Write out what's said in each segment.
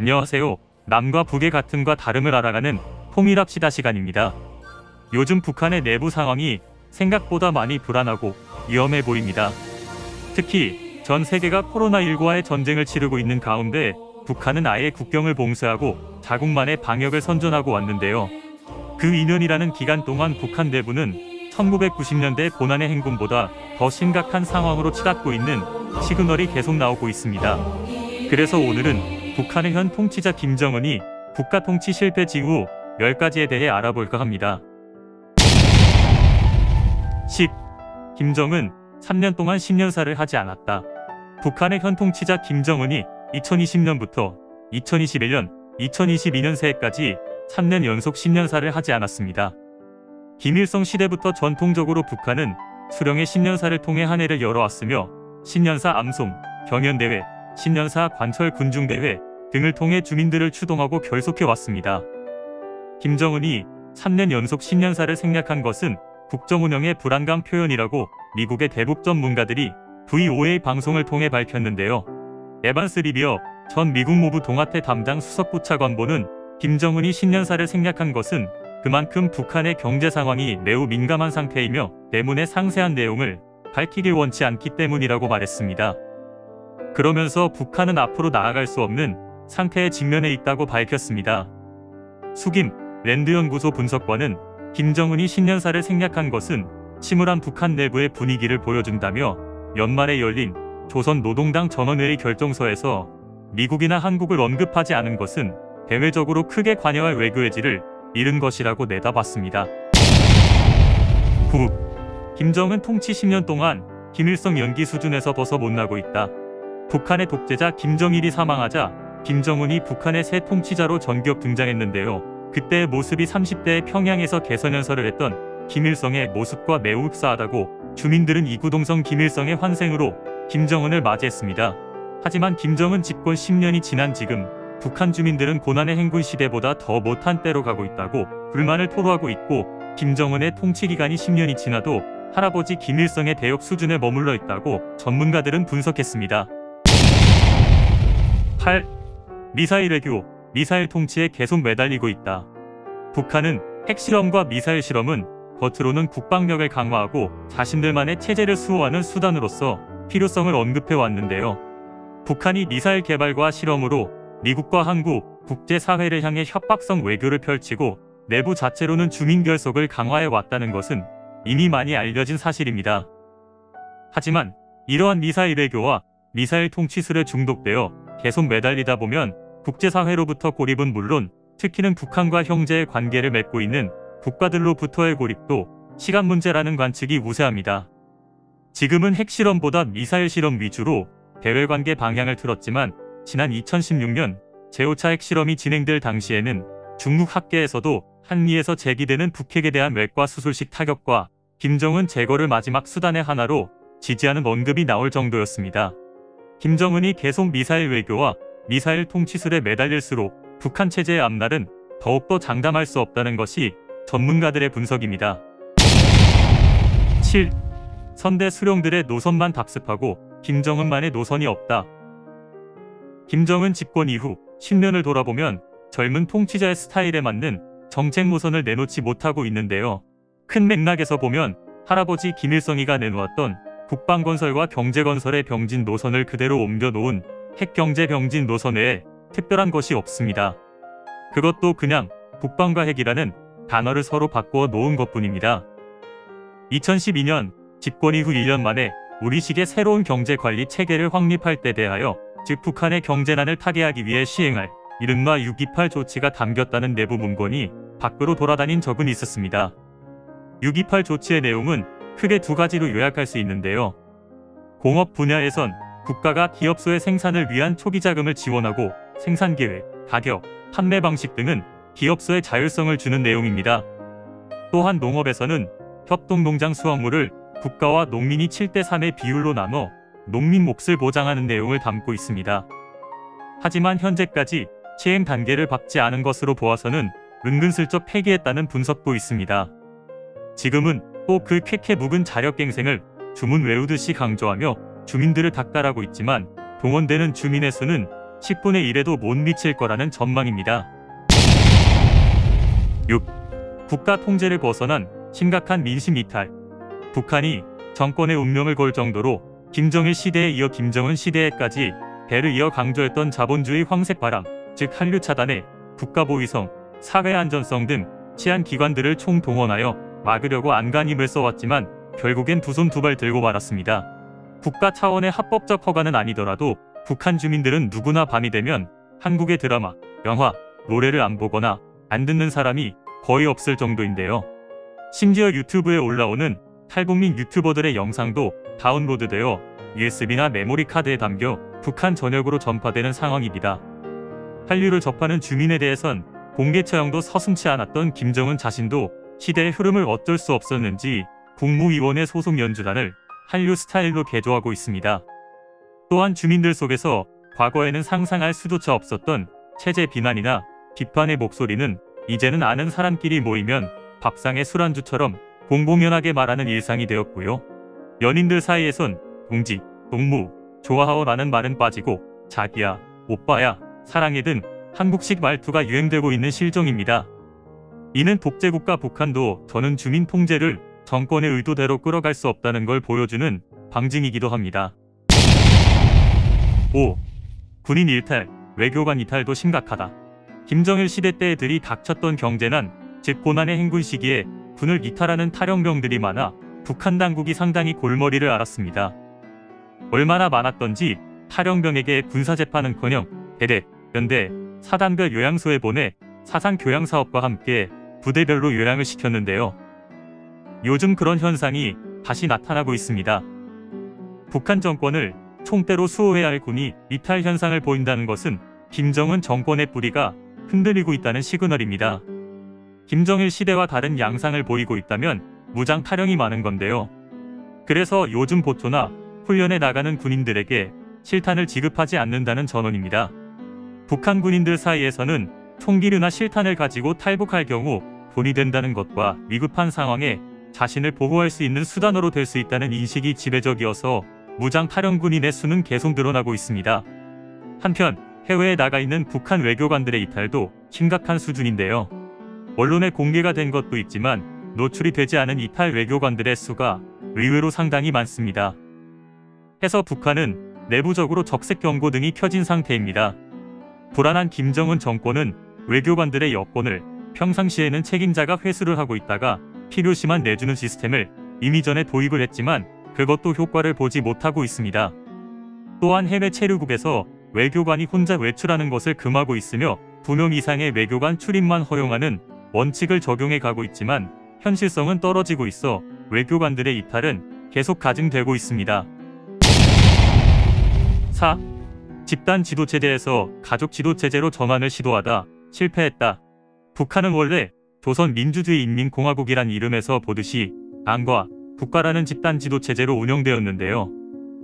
안녕하세요. 남과 북의 같음과 다름을 알아가는 통일합시다 시간입니다. 요즘 북한의 내부 상황이 생각보다 많이 불안하고 위험해 보입니다. 특히 전 세계가 코로나19와의 전쟁을 치르고 있는 가운데 북한은 아예 국경을 봉쇄하고 자국만의 방역을 선전하고 왔는데요. 그 2년이라는 기간 동안 북한 내부는 1990년대 고난의 행군보다 더 심각한 상황으로 치닫고 있는 시그널이 계속 나오고 있습니다. 그래서 오늘은 북한의 현 통치자 김정은이 국가 통치 실패 징후 10가지에 대해 알아볼까 합니다. 10. 김정은 3년 동안 10년사를 하지 않았다. 북한의 현 통치자 김정은이 2020년부터 2021년, 2022년 새해까지 3년 연속 10년사를 하지 않았습니다. 김일성 시대부터 전통적으로 북한은 수령의 10년사를 통해 한 해를 열어왔으며 10년사 암송, 경연대회, 10년사 관철 군중대회 등을 통해 주민들을 추동하고 결속해왔습니다. 김정은이 3년 연속 10년사를 생략한 것은 국정운영의 불안감 표현이라고 미국의 대북 전문가들이 VOA 방송을 통해 밝혔는데요. 에반스 리비어 전 미국 모부 동아태 담당 수석부차관보는 김정은이 10년사를 생략한 것은 그만큼 북한의 경제 상황이 매우 민감한 상태이며 때문에 상세한 내용을 밝히길 원치 않기 때문이라고 말했습니다. 그러면서 북한은 앞으로 나아갈 수 없는 상태에 직면해 있다고 밝혔습니다. 수김 랜드연구소 분석관은 김정은이 10년사를 생략한 것은 침울한 북한 내부의 분위기를 보여준다며 연말에 열린 조선노동당 전원회의 결정서에서 미국이나 한국을 언급하지 않은 것은 대외적으로 크게 관여할 외교의 질을 잃은 것이라고 내다봤습니다. 9. 김정은 통치 10년 동안 김일성 연기 수준에서 벗어 못 나고 있다. 북한의 독재자 김정일이 사망하자 김정은이 북한의 새 통치자로 전격 등장했는데요. 그때의 모습이 30대의 평양에서 개선연설을 했던 김일성의 모습과 매우 흡사하다고 주민들은 이구동성 김일성의 환생으로 김정은을 맞이했습니다. 하지만 김정은 집권 10년이 지난 지금 북한 주민들은 고난의 행군 시대보다 더 못한 때로 가고 있다고 불만을 토로하고 있고 김정은의 통치 기간이 10년이 지나도 할아버지 김일성의 대역 수준에 머물러 있다고 전문가들은 분석했습니다. 8. 미사일 외교, 미사일 통치에 계속 매달리고 있다. 북한은 핵실험과 미사일 실험은 겉으로는 국방력을 강화하고 자신들만의 체제를 수호하는 수단으로서 필요성을 언급해 왔는데요. 북한이 미사일 개발과 실험으로 미국과 한국, 국제사회를 향해 협박성 외교를 펼치고 내부 자체로는 주민 결속을 강화해 왔다는 것은 이미 많이 알려진 사실입니다. 하지만 이러한 미사일 외교와 미사일 통치술에 중독되어 계속 매달리다 보면 국제사회로부터 고립은 물론 특히는 북한과 형제의 관계를 맺고 있는 국가들로부터의 고립도 시간 문제라는 관측이 우세합니다. 지금은 핵실험보다 미사일 실험 위주로 대외관계 방향을 틀었지만 지난 2016년 제5차 핵실험이 진행될 당시에는 중국 학계에서도 한미에서 제기되는 북핵에 대한 외과 수술식 타격과 김정은 제거를 마지막 수단의 하나로 지지하는 언급이 나올 정도였습니다. 김정은이 계속 미사일 외교와 미사일 통치술에 매달릴수록 북한 체제의 앞날은 더욱더 장담할 수 없다는 것이 전문가들의 분석입니다. 7. 선대 수령들의 노선만 답습하고 김정은만의 노선이 없다. 김정은 집권 이후 10년을 돌아보면 젊은 통치자의 스타일에 맞는 정책 노선을 내놓지 못하고 있는데요. 큰 맥락에서 보면 할아버지 김일성이가 내놓았던 국방건설과 경제건설의 병진 노선을 그대로 옮겨놓은 핵경제 병진 노선 외에 특별한 것이 없습니다. 그것도 그냥 국방과 핵이라는 단어를 서로 바꾸어 놓은 것뿐입니다. 2012년 집권 이후 1년 만에 우리식의 새로운 경제관리 체계를 확립할 때 대하여 즉 북한의 경제난을 타개하기 위해 시행할 이른바 628 조치가 담겼다는 내부 문건이 밖으로 돌아다닌 적은 있었습니다. 628 조치의 내용은 크게 두 가지로 요약할 수 있는데요. 공업 분야에선 국가가 기업소의 생산을 위한 초기 자금을 지원하고 생산계획, 가격, 판매 방식 등은 기업소의 자율성을 주는 내용입니다. 또한 농업에서는 협동농장 수확물을 국가와 농민이 7대3의 비율로 나눠 농민 몫을 보장하는 내용을 담고 있습니다. 하지만 현재까지 시행 단계를 밟지 않은 것으로 보아서는 은근슬쩍 폐기했다는 분석도 있습니다. 지금은 또 그 쾌쾌 묵은 자력갱생을 주문 외우듯이 강조하며 주민들을 닥달하고 있지만 동원되는 주민의 수는 10분의 1에도 못 미칠 거라는 전망입니다. 6. 국가 통제를 벗어난 심각한 민심 이탈. 북한이 정권의 운명을 걸 정도로 김정일 시대에 이어 김정은 시대에까지 대를 이어 강조했던 자본주의 황색바람, 즉 한류 차단에 국가보위성, 사회안전성 등 치안기관들을 총동원하여 막으려고 안간힘을 써왔지만 결국엔 두 손 두 발 들고 말았습니다. 국가 차원의 합법적 허가는 아니더라도 북한 주민들은 누구나 밤이 되면 한국의 드라마, 영화, 노래를 안 보거나 안 듣는 사람이 거의 없을 정도인데요. 심지어 유튜브에 올라오는 탈북민 유튜버들의 영상도 다운로드되어 USB나 메모리 카드에 담겨 북한 전역으로 전파되는 상황입니다. 한류를 접하는 주민에 대해선 공개 처형도 서슴지 않았던 김정은 자신도 시대의 흐름을 어쩔 수 없었는지 국무위원회 소속 연주단을 한류 스타일로 개조하고 있습니다. 또한 주민들 속에서 과거에는 상상할 수조차 없었던 체제 비난이나 비판의 목소리는 이제는 아는 사람끼리 모이면 밥상의 술안주처럼 공공연하게 말하는 일상이 되었고요. 연인들 사이에선 동지, 동무, 좋아하어라는 말은 빠지고 자기야, 오빠야, 사랑해 등 한국식 말투가 유행되고 있는 실정입니다. 이는 독재국가 북한도 더는 주민 통제를 정권의 의도대로 끌어갈 수 없다는 걸 보여주는 방증이기도 합니다. 5. 군인 일탈, 외교관 이탈도 심각하다. 김정일 시대 때 들이닥쳤던 경제난, 즉 고난의 행군 시기에 군을 이탈하는 탈영병들이 많아 북한 당국이 상당히 골머리를 앓았습니다. 얼마나 많았던지 탈영병에게 군사재판은커녕 대대, 연대, 사단별 요양소에 보내 사상교양사업과 함께 부대별로 요양을 시켰는데요. 요즘 그런 현상이 다시 나타나고 있습니다. 북한 정권을 총대로 수호해야 할 군이 이탈 현상을 보인다는 것은 김정은 정권의 뿌리가 흔들리고 있다는 시그널입니다. 김정일 시대와 다른 양상을 보이고 있다면 무장 탈영이 많은 건데요. 그래서 요즘 보초나 훈련에 나가는 군인들에게 실탄을 지급하지 않는다는 전언입니다. 북한 군인들 사이에서는 총기류나 실탄을 가지고 탈북할 경우 돈이 된다는 것과 위급한 상황에 자신을 보호할 수 있는 수단으로 될 수 있다는 인식이 지배적이어서 무장 탈영 군인의 수는 계속 늘어나고 있습니다. 한편 해외에 나가 있는 북한 외교관들의 이탈도 심각한 수준인데요. 언론에 공개가 된 것도 있지만 노출이 되지 않은 이탈 외교관들의 수가 의외로 상당히 많습니다. 해서 북한은 내부적으로 적색 경고 등이 켜진 상태입니다. 불안한 김정은 정권은 외교관들의 여권을 평상시에는 책임자가 회수를 하고 있다가 필요시만 내주는 시스템을 이미 전에 도입을 했지만 그것도 효과를 보지 못하고 있습니다. 또한 해외 체류국에서 외교관이 혼자 외출하는 것을 금하고 있으며 2명 이상의 외교관 출입만 허용하는 원칙을 적용해 가고 있지만 현실성은 떨어지고 있어 외교관들의 이탈은 계속 가중되고 있습니다. 4. 집단 지도체제에서 가족 지도체제로 전환을 시도하다 실패했다. 북한은 원래 조선민주주의인민공화국이란 이름에서 보듯이 당과 국가라는 집단 지도체제로 운영되었는데요.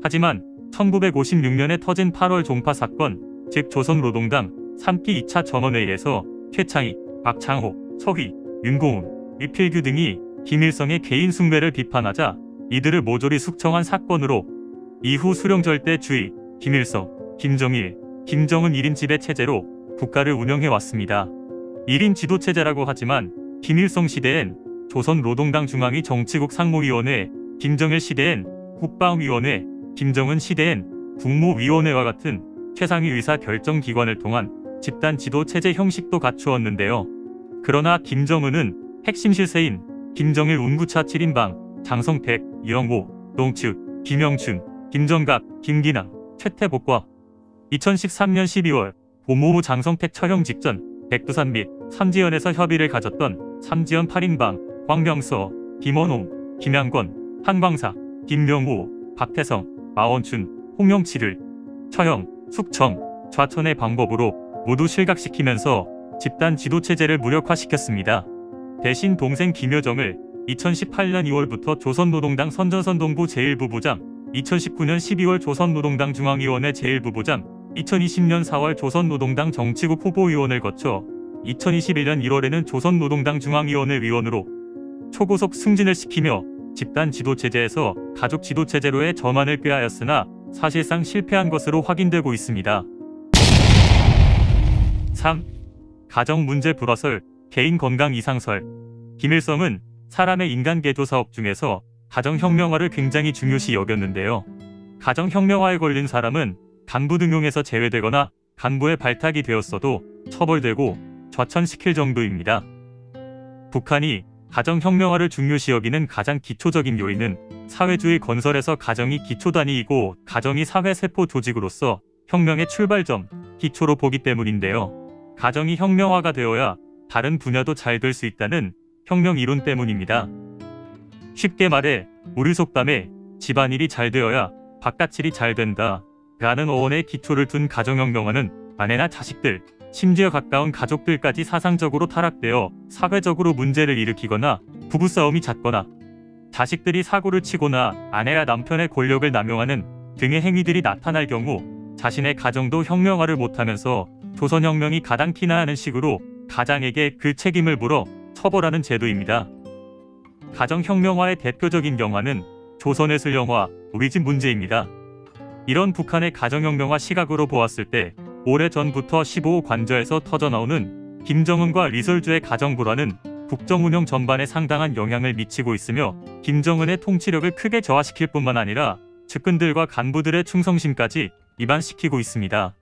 하지만 1956년에 터진 8월 종파 사건, 즉 조선노동당 3기 2차 전원회의에서 최창희, 박창호, 서휘, 윤고은, 위필규 등이 김일성의 개인 숭배를 비판하자 이들을 모조리 숙청한 사건으로 이후 수령절대주의, 김일성, 김정일, 김정은 1인 지배 체제로 국가를 운영해왔습니다. 1인 지도체제라고 하지만 김일성 시대엔 조선노동당 중앙위 정치국 상무위원회, 김정일 시대엔 국방위원회, 김정은 시대엔 국무위원회와 같은 최상위 의사 결정기관을 통한 집단 지도체제 형식도 갖추었는데요. 그러나 김정은은 핵심 실세인 김정일 운구차 7인방, 장성택, 이영호, 농축, 김영춘, 김정갑, 김기남, 최태복과 2013년 12월 고모우 장성택 처형 직전 백두산 및 삼지연에서 협의를 가졌던 삼지연 8인방, 광명서, 김원홍, 김양권, 한광사, 김명호, 박태성, 마원춘, 홍영치를 처형, 숙청, 좌천의 방법으로 모두 실각시키면서 집단 지도체제를 무력화시켰습니다. 대신 동생 김여정을 2018년 2월부터 조선노동당 선전선동부 제1부부장, 2019년 12월 조선노동당 중앙위원회 제1부부장, 2020년 4월 조선노동당 정치국 후보위원을 거쳐 2021년 1월에는 조선노동당 중앙위원회 위원으로 초고속 승진을 시키며 집단 지도체제에서 가족 지도체제로의 전환을 꾀하였으나 사실상 실패한 것으로 확인되고 있습니다. 3. 가정 문제 불화설, 개인 건강 이상설. 김일성은 사람의 인간 개조 사업 중에서 가정혁명화를 굉장히 중요시 여겼는데요. 가정혁명화에 걸린 사람은 간부 등용에서 제외되거나 간부에 발탁이 되었어도 처벌되고 좌천시킬 정도입니다. 북한이 가정혁명화를 중요시 여기는 가장 기초적인 요인은 사회주의 건설에서 가정이 기초단위이고 가정이 사회세포 조직으로서 혁명의 출발점, 기초로 보기 때문인데요. 가정이 혁명화가 되어야 다른 분야도 잘 될 수 있다는 혁명 이론 때문입니다. 쉽게 말해 우리 속담에 집안일이 잘 되어야 바깥일이 잘 된다 라는 어원의 기초를 둔 가정혁명화는 아내나 자식들, 심지어 가까운 가족들까지 사상적으로 타락되어 사회적으로 문제를 일으키거나 부부싸움이 잦거나 자식들이 사고를 치거나 아내가 남편의 권력을 남용하는 등의 행위들이 나타날 경우 자신의 가정도 혁명화를 못하면서 조선혁명이 가당 티나 하는 식으로 가장에게 그 책임을 물어 처벌하는 제도입니다. 가정혁명화의 대표적인 영화는 조선예술 영화 우리 집 문제입니다. 이런 북한의 가정혁명화 시각으로 보았을 때 오래전부터 15호 관저에서 터져나오는 김정은과 리설주의 가정불화는 국정운영 전반에 상당한 영향을 미치고 있으며 김정은의 통치력을 크게 저하시킬 뿐만 아니라 측근들과 간부들의 충성심까지 이반시키고 있습니다.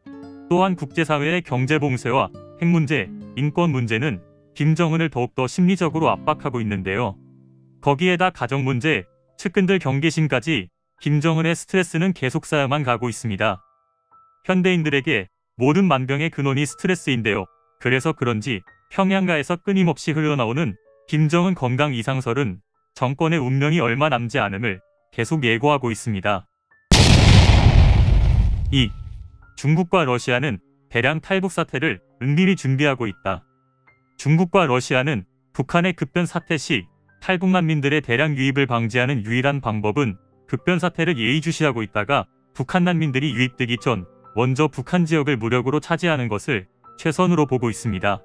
또한 국제사회의 경제봉쇄와 핵문제, 인권 문제는 김정은을 더욱더 심리적으로 압박하고 있는데요. 거기에다 가정문제, 측근들 경계심까지 김정은의 스트레스는 계속 쌓여만 가고 있습니다. 현대인들에게 모든 만병의 근원이 스트레스인데요. 그래서 그런지 평양가에서 끊임없이 흘러나오는 김정은 건강 이상설은 정권의 운명이 얼마 남지 않음을 계속 예고하고 있습니다. 2. 중국과 러시아는 대량 탈북 사태를 은밀히 준비하고 있다. 중국과 러시아는 북한의 급변 사태 시 탈북 난민들의 대량 유입을 방지하는 유일한 방법은 급변 사태를 예의주시하고 있다가 북한 난민들이 유입되기 전 먼저 북한 지역을 무력으로 차지하는 것을 최선으로 보고 있습니다.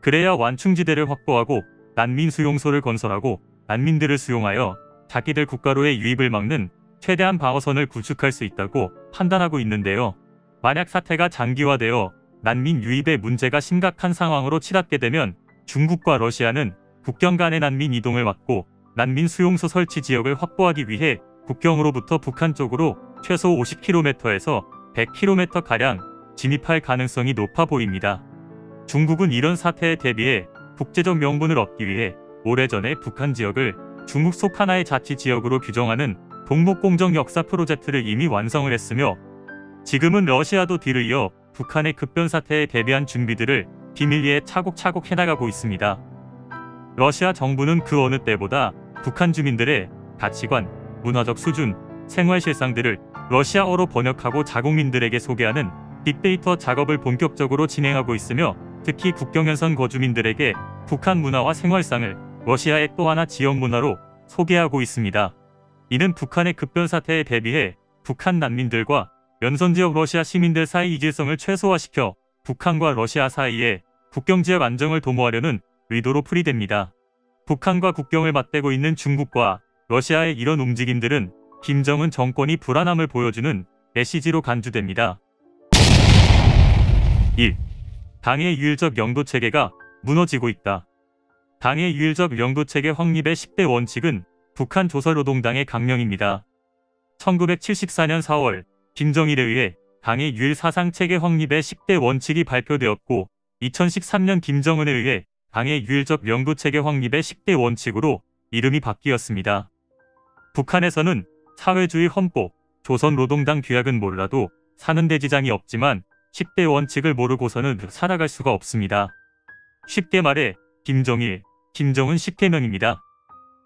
그래야 완충지대를 확보하고 난민 수용소를 건설하고 난민들을 수용하여 자기들 국가로의 유입을 막는 최대한 방어선을 구축할 수 있다고 판단하고 있는데요. 만약 사태가 장기화되어 난민 유입의 문제가 심각한 상황으로 치닫게 되면 중국과 러시아는 국경 간의 난민 이동을 막고 난민 수용소 설치 지역을 확보하기 위해 국경으로부터 북한 쪽으로 최소 50km에서 100km가량 진입할 가능성이 높아 보입니다. 중국은 이런 사태에 대비해 국제적 명분을 얻기 위해 오래전에 북한 지역을 중국 속 하나의 자치지역으로 규정하는 동목공정 역사 프로젝트를 이미 완성을 했으며 지금은 러시아도 뒤를 이어 북한의 급변 사태에 대비한 준비들을 비밀리에 차곡차곡 해나가고 있습니다. 러시아 정부는 그 어느 때보다 북한 주민들의 가치관, 문화적 수준, 생활 실상들을 러시아어로 번역하고 자국민들에게 소개하는 빅데이터 작업을 본격적으로 진행하고 있으며 특히 국경연선 거주민들에게 북한 문화와 생활상을 러시아의 또 하나 지역 문화로 소개하고 있습니다. 이는 북한의 급변 사태에 대비해 북한 난민들과 연선지역 러시아 시민들 사이 이질성을 최소화시켜 북한과 러시아 사이에 국경지역 안정을 도모하려는 의도로 풀이됩니다. 북한과 국경을 맞대고 있는 중국과 러시아의 이런 움직임들은 김정은 정권이 불안함을 보여주는 메시지로 간주됩니다. 1. 당의 유일적 영도체계가 무너지고 있다. 당의 유일적 영도체계 확립의 10대 원칙은 북한 조선노동당의 강령입니다. 1974년 4월 김정일에 의해 당의 유일 사상체계 확립의 10대 원칙이 발표되었고 2013년 김정은에 의해 당의 유일적 영도체계 확립의 10대 원칙으로 이름이 바뀌었습니다. 북한에서는 사회주의 헌법, 조선노동당 규약은 몰라도 사는 데 지장이 없지만 10대 원칙을 모르고서는 살아갈 수가 없습니다. 쉽게 말해 김정일, 김정은 10계명입니다.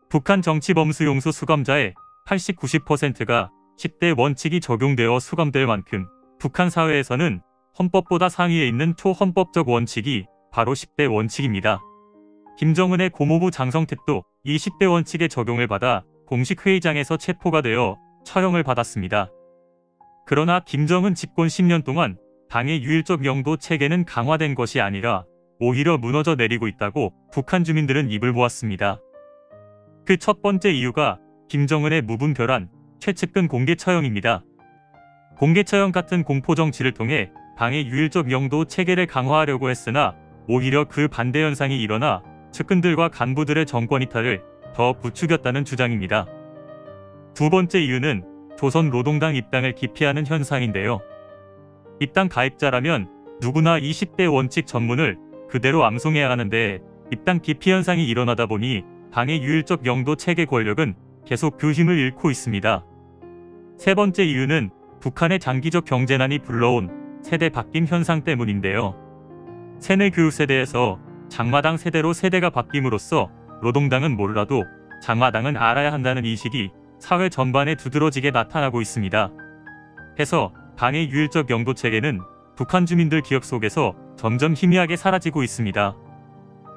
북한 정치범수용소 수감자의 80-90%가 10대 원칙이 적용되어 수감될 만큼 북한 사회에서는 헌법보다 상위에 있는 초헌법적 원칙이 바로 10대 원칙입니다. 김정은의 고모부 장성택도 이 10대 원칙의 적용을 받아 공식 회의장에서 체포가 되어 처형을 받았습니다. 그러나 김정은 집권 10년 동안 당의 유일적 영도 체계는 강화된 것이 아니라 오히려 무너져 내리고 있다고 북한 주민들은 입을 모았습니다. 그 첫 번째 이유가 김정은의 무분별한 최측근 공개 처형입니다. 공개 처형 같은 공포 정치를 통해 당의 유일적 영도 체계를 강화하려고 했으나 오히려 그 반대 현상이 일어나 측근들과 간부들의 정권 이탈을 더 부추겼다는 주장입니다. 두 번째 이유는 조선노동당 입당을 기피하는 현상인데요. 입당 가입자라면 누구나 20대 원칙 전문을 그대로 암송해야 하는데 입당 기피 현상이 일어나다 보니 당의 유일적 영도 체계 권력은 계속 그 힘을 잃고 있습니다. 세 번째 이유는 북한의 장기적 경제난이 불러온 세대 바뀜 현상 때문인데요. 새내 교육 세대에서 장마당 세대로 세대가 바뀜으로써 노동당은 몰라도 장마당은 알아야 한다는 인식이 사회 전반에 두드러지게 나타나고 있습니다. 해서 당의 유일적 영도 체계는 북한 주민들 기억 속에서 점점 희미하게 사라지고 있습니다.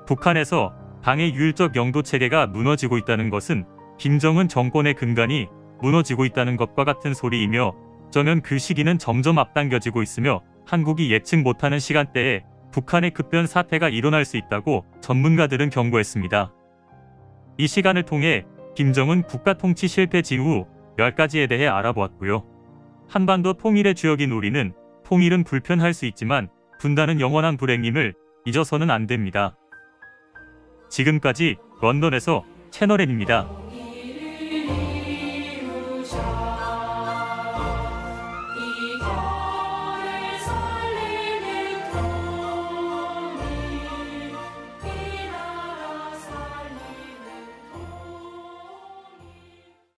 북한에서 당의 유일적 영도 체계가 무너지고 있다는 것은 김정은 정권의 근간이 무너지고 있다는 것과 같은 소리이며 어쩌면 그 시기는 점점 앞당겨지고 있으며 한국이 예측 못하는 시간대에 북한의 급변 사태가 일어날 수 있다고 전문가들은 경고했습니다. 이 시간을 통해 김정은 국가 통치 실패 징후 10가지에 대해 알아보았고요. 한반도 통일의 주역인 우리는 통일은 불편할 수 있지만 분단은 영원한 불행임을 잊어서는 안 됩니다. 지금까지 런던에서 채널N입니다.